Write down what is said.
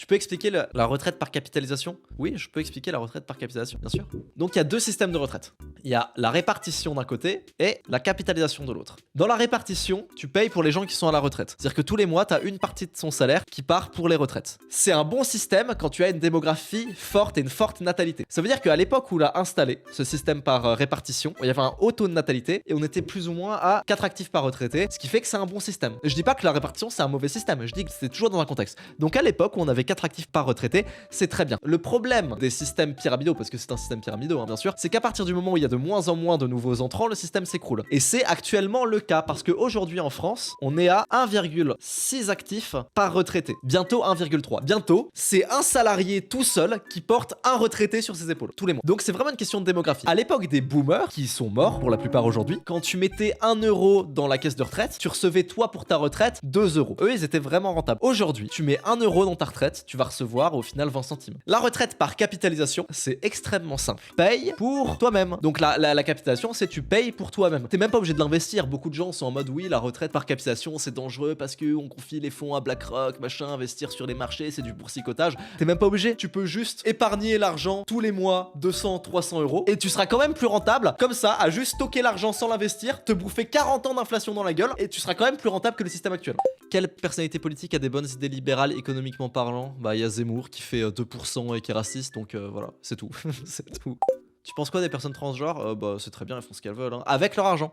Tu peux expliquer la retraite par capitalisation? Oui, je peux expliquer la retraite par capitalisation, bien sûr. Donc il y a deux systèmes de retraite. Il y a la répartition d'un côté et la capitalisation de l'autre. Dans la répartition, tu payes pour les gens qui sont à la retraite. C'est-à-dire que tous les mois, tu as une partie de son salaire qui part pour les retraites. C'est un bon système quand tu as une démographie forte et une forte natalité. Ça veut dire qu'à l'époque où on a installé ce système par répartition, il y avait un haut taux de natalité et on était plus ou moins à 4 actifs par retraité, ce qui fait que c'est un bon système. Je dis pas que la répartition c'est un mauvais système, je dis que c'est toujours dans un contexte. Donc à l'époque où on avait 4 actifs par retraité, c'est très bien. Le problème des systèmes pyramidaux, parce que c'est un système pyramidal bien sûr, c'est qu'à partir du moment où il y a de moins en moins de nouveaux entrants, le système s'écroule. Et c'est actuellement le cas parce qu'aujourd'hui en France, on est à 1,6 actifs par retraité. Bientôt 1,3. Bientôt, c'est un salarié tout seul qui porte un retraité sur ses épaules tous les mois. Donc c'est vraiment une question de démographie. À l'époque des boomers, qui sont morts pour la plupart aujourd'hui, quand tu mettais 1 euro dans la caisse de retraite, tu recevais toi pour ta retraite 2 euros. Eux, ils étaient vraiment rentables. Aujourd'hui, tu mets 1 euro dans ta retraite, tu vas recevoir au final 20 centimes. La retraite par capitalisation, c'est extrêmement simple. Paye pour toi-même. Donc la capitalisation, c'est tu payes pour toi-même. T'es même pas obligé de l'investir. Beaucoup de gens sont en mode oui, la retraite par capitalisation, c'est dangereux parce que on confie les fonds à BlackRock, machin, investir sur les marchés, c'est du boursicotage. T'es même pas obligé. Tu peux juste épargner l'argent tous les mois, 200, 300 euros, et tu seras quand même plus rentable. Comme ça, à juste stocker l'argent sans l'investir, te bouffer 40 ans d'inflation dans la gueule, et tu seras quand même plus rentable que le système actuel. Quelle personnalité politique a des bonnes idées libérales économiquement parlant? Bah, il y a Zemmour qui fait 2% et qui est raciste, donc voilà, c'est tout. C'est tout. Tu penses quoi des personnes transgenres? Bah, c'est très bien, elles font ce qu'elles veulent, hein, avec leur argent.